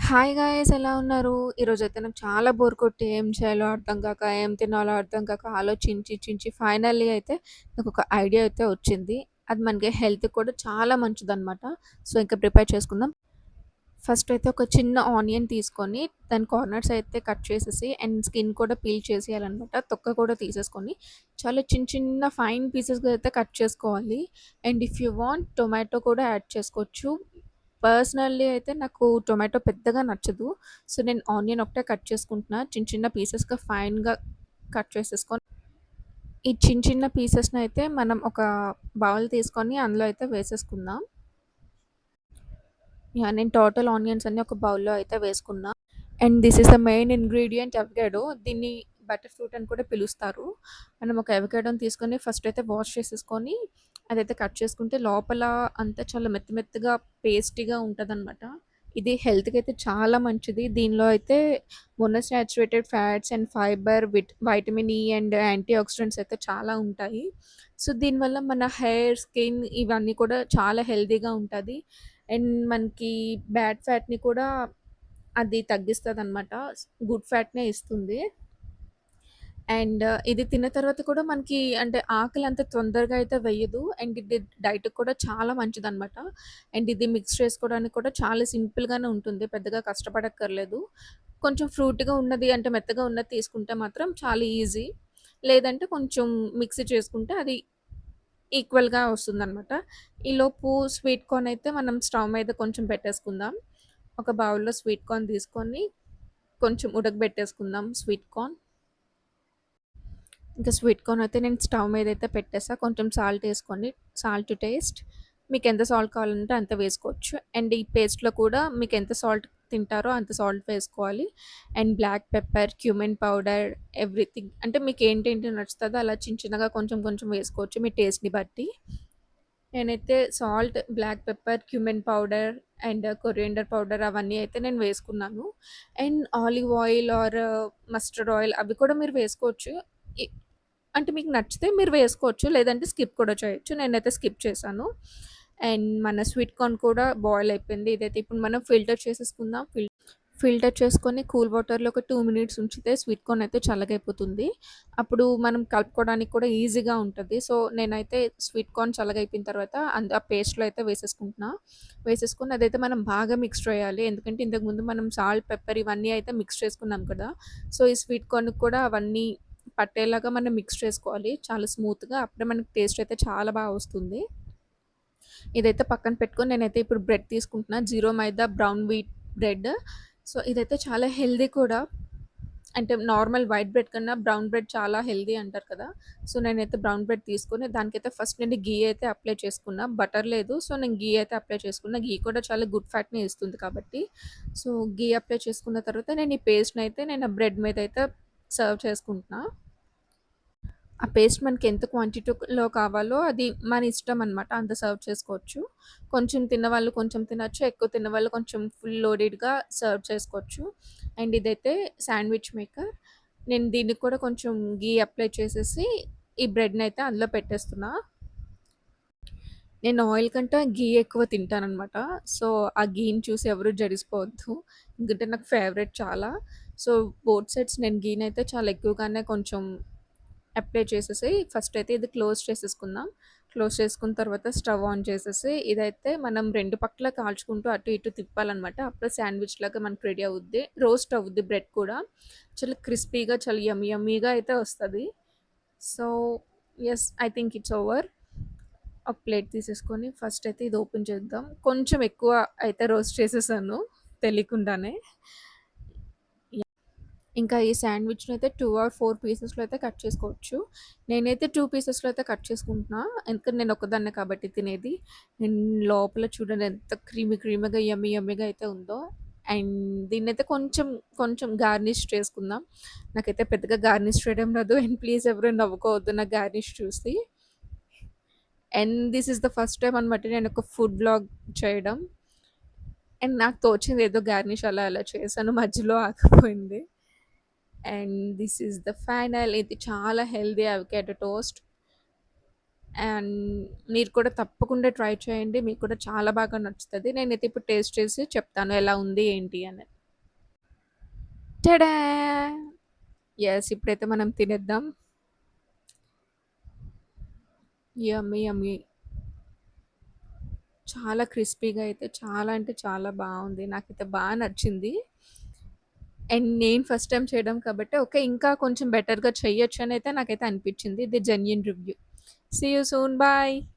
Hi guys ఎలా ఉన్నారు? ఈరోజైతే నాకు చాలా బోర్ కొట్టి ఏం చేయాలో అర్థం కాక, ఏం తినాలో అర్థం కాక ఆలోచించి ఫైనల్లీ అయితే నాకొక ఐడియా అయితే వచ్చింది. అది మనకి హెల్త్‌కి కూడా చాలా మంచిదనమాట. సో, ఇంక ప్రిపేర్ చేసుకుందాం. ఫస్ట్ అయితే ఒక చిన్న ఆనియన్ తీసుకొని దాని కార్నర్స్ అయితే కట్ చేసేసి అండ్ స్కిన్ కూడా పీల్ చేసేయాలనమాట. తొక్క కూడా తీసేసుకొని చాలా చిన్న ఫైన్ పీసెస్‌గా అయితే కట్ చేసుకోవాలి. And if you want tomato కూడా యాడ్ చేసుకోవచ్చు. పర్సనల్లీ అయితే నాకు టొమాటో పెద్దగా నచ్చదు. సో, నేను ఆనియన్ ఒకటే కట్ చేసుకుంటున్నా. చిన్న పీసెస్‌గా ఫైన్‌గా కట్ చేసేసుకొని ఈ చిన్న పీసెస్‌నయితే మనం ఒక బౌల్ తీసుకొని అందులో అయితే వేసేసుకుందాం. యాహ్! నేను టోటల్ ఆనియన్స్ అన్నీ ఒక బౌల్‌లో అయితే వేసుకున్నా. And this is the main ingredient avocado. దీన్ని బటర్ ఫ్రూట్ అని కూడా పిలుస్తారు. మనం ఒక అవకాడోని తీసుకొని ఫస్ట్ అయితే వాష్ చేసేసుకొని, అదైతే కట్ చేసుకుంటే లోపల అంతా చాలా మెత్తగా పేస్టీగా ఉంటదనమాట. ఇది హెల్త్‌కయితే చాలా మంచిది. దీనిలో అయితే monounsaturated fats and fibre, vitamin E and antioxidants అయితే చాలా ఉంటాయి. సో, దీనివల్ల మన హెయిర్, స్కిన్ ఇవన్నీ కూడా చాలా హెల్తీగా ఉంటది. అండ్ మనకి బ్యాడ్ ఫ్యాట్‌ని కూడా అది తగ్గిస్తదనమాట. గుడ్ ఫ్యాట్‌నే ఇస్తుంది. అండ్ ఇది తిన్న తర్వాత కూడా మనకి అంటే ఆకలి అంత తొందరగా అయితే వేయదు. అండ్ ఇది డైట్‌కి కూడా చాలా మంచిదనమాట. అండ్ ఇది మిక్స్ చేసుకోవడానికి కూడా చాలా సింపుల్‌గానే ఉంటుంది. పెద్దగా కష్టపడక్కర్లేదు. కొంచెం ఫ్రూటీగా ఉన్నది అంటే మెత్తగా ఉన్నది తీసుకుంటే మాత్రం చాలా ఈజీ. లేదంటే కొంచెం మిక్సీ చేసుకుంటే అది ఈక్వల్‌గా వస్తుందనమాట. ఈలోపు స్వీట్ కార్న్ అయితే మనం స్టవ్ మీద కొంచెం పెట్టేసుకుందాం. ఒక బౌల్‌లో స్వీట్ కార్న్ తీసుకొని కొంచెం ఉడకబెట్టేసుకుందాం స్వీట్ కార్న్. ఇంకా స్వీట్ కార్న్ అయితే నేను స్టవ్ మీదయితే పెట్టేసా. కొంచెం సాల్ట్ ఏసుకొని, సాల్ట్ టు టేస్ట్. మీకెంత సాల్ట్ కావాలంటే అంత వేసుకోవచ్చు. అండ్ ఈ పేస్ట్‌లో కూడా మీకెంత సాల్ట్ తింటారో అంత సాల్ట్ వేసుకోవాలి. And black pepper, cumin powder, everything అంటే మీకేంటేంటి నచ్చుతదో అలా చిన్నగా కొంచెం వేసుకోవచ్చు మీ టేస్ట్‌ని బట్టి. నేనైతే salt, black pepper, cumin powder and coriander powder అవన్నీ అయితే నేను వేసుకున్నాను. And olive oil or mustard oil అవి కూడా మీరు వేసుకోవచ్చు. ఇ అంటే మీకు నచ్చితే మీరు వేసుకోవచ్చు. లేదంటే స్కిప్ కూడా చేయొచ్చు. నేనైతే స్కిప్ చేశాను. అండ్ మన స్వీట్ కార్న్ కూడా బాయిల్ అయిపోయింది. ఇదైతే ఇప్పుడు మనం ఫిల్టర్ చేసేసుకుందాం. ఫిల్టర్ చేసుకొని కూల్ వాటర్‌లో ఒక 2 మినిట్స్ ఉంచితే స్వీట్ కార్న్ అయితే చల్లగయిపోతుంది. అప్పుడు మనం కలుపుకోవడానికి కూడా ఈజీగా ఉంటది. సో, నేనైతే స్వీట్ కార్న్ చల్లగయిపోయిన తర్వాత ఆ పేస్ట్‌లో అయితే వేసేసుకుంటున్నా. వేసేసుకొని అదైతే మనం బాగా మిక్స్ చేయాలి. ఎందుకంటే ఇంతకుముందు మనం సాల్ట్, పెప్పర్ ఇవన్నీ అయితే మిక్స్ చేసుకున్నాం కదా! సో, ఈ స్వీట్ కార్న్‌కి కూడా అవన్నీ పట్టేలాగా మనం మిక్స్ చేసుకోవాలి చాలా స్మూత్‌గా. అప్పుడే మనకి టేస్ట్ అయితే చాలా బా వస్తుంది. ఇదైతే పక్కన పెట్టుకొని నేనైతే ఇప్పుడు బ్రెడ్ తీసుకుంటున్నా. జీరో మైదా బ్రౌన్ వీట్ బ్రెడ్. సో, ఇదైతే చాలా హెల్తీ కూడా. అంటే నార్మల్ వైట్ బ్రెడ్ కన్నా బ్రౌన్ బ్రెడ్ చాలా హెల్తీ అంటారు కదా! సో, నేనైతే బ్రౌన్ బ్రెడ్ తీసుకొని దానికైతే ఫస్ట్ నేను ఘీ అయితే అప్లై చేసుకున్నా. బటర్ లేదు. సో, నేను ఘీ అయితే అప్లై చేసుకున్నా. ఘీ కూడా చాలా గుడ్ ఫ్యాట్‌ని ఇస్తుంది కాబట్టి. సో, ఘీ అప్లై చేసుకున్న తర్వాత నేను ఈ పేస్ట్‌నైతే నేను ఆ బ్రెడ్ మీదయితే సర్వ్ చేసుకుంటున్నా. ఆ పేస్ట్ మనకెంత క్వాంటిటీలో కావాలో అది మన ఇష్టం అనమాట. అంత సర్వ్ చేసుకోవచ్చు. కొంచెం తిన్నవాళ్ళు కొంచెం తినొచ్చు. ఎక్కువ తిన్నవాళ్ళు కొంచెం ఫుల్ లోడెడ్‌గా సర్వ్ చేసుకోవచ్చు. అండ్ ఇదైతే శాండ్‌విచ్ మేకర్. నేను దీనికి కూడా కొంచెం ఘీ అప్లై చేసేసి ఈ బ్రెడ్‌నైతే అందులో పెట్టేస్తున్నా. నేను ఆయిల్ కంటే ఘీ ఎక్కువ తింటాననమాట. సో, ఆ ఘీని చూసి ఎవరు జడిసిపోవద్దు. ఎందుకంటే నాకు ఫేవరెట్ చాలా. సో, బోత్ సైడ్స్ నేను ఘీనైతే చాలా ఎక్కువగానే కొంచెం అప్లై చేసేసి ఫస్ట్ అయితే ఇది క్లోజ్ చేసేసుకుందాం. క్లోజ్ చేసుకున్న తర్వాత స్టవ్ ఆన్ చేసేసి ఇదైతే మనం 2 పక్కల కాల్చుకుంటూ అటు ఇటు తిప్పాలనమాట. అప్పుడే శాండ్‌విచ్ లాగా మనకు రెడీ అవుద్ది. రోస్ట్ అవుద్ది బ్రెడ్ కూడా. చాలా క్రిస్పీగా చాలా యమ్మీగా అయితే వస్తది. So, yes I think it's over. ఒక ప్లేట్ తీసేసుకొని ఫస్ట్ అయితే ఇది ఓపెన్ చేద్దాం. కొంచెం ఎక్కువ అయితే రోస్ట్ చేసేసాను తెలియకుండానే. ఇంకా ఈ శాండ్‌విచ్‌నయితే 2 ఆర్ 4 పీసెస్‌లో అయితే కట్ చేసుకోవచ్చు. నేనైతే 2 పీసెస్‌లో అయితే కట్ చేసుకుంటున్నా. ఎందుకంటే నేను ఒక్కదాన్నే కాబట్టి తినేది. అండ్ లోపల చూడండి ఎంత క్రీమీగా యమ్మీగా అయితే ఉందో. అండ్ దీన్నైతే కొంచెం గార్నిష్ చేసుకుందాం. నాకైతే పెద్దగా గార్నిష్ చేయడం రాదు. అండ్ ప్లీజ్ ఎవరు నవ్వుకోవద్దు నా గార్నిష్ చూసి. And this is the first time అనమాట నేను ఒక ఫుడ్ వ్లాగ్ చేయడం. అండ్ నాకు తోచింది ఏదో గార్నిష్ అలా చేశాను. మధ్యలో ఆగిపోయింది. And this is the final. ఇది చాలా హెల్తీ అవకాడో టోస్ట్. అండ్ మీరు కూడా తప్పకుండా ట్రై చేయండి. మీకు కూడా చాలా బాగా నచ్చుతది. నేనైతే ఇప్పుడు టేస్ట్ చేసి చెప్తాను ఎలా ఉంది ఏంటి అని. టడా! యెస్. ఇప్పుడైతే మనం తినేద్దాం. యమ్మీ! యమ్మీ! చాలా క్రిస్పీగా అయితే చాలా అంటే చాలా బావుంది. నాకైతే బా నచ్చింది. అండ్ నేను ఫస్ట్ టైమ్ చేయడం కాబట్టి ఓకే. ఇంకా కొంచెం బెటర్‌గా చెయ్యొచ్చనైతే నాకైతే అనిపిచ్చింది. ఇది genuine review. See you soon. Bye.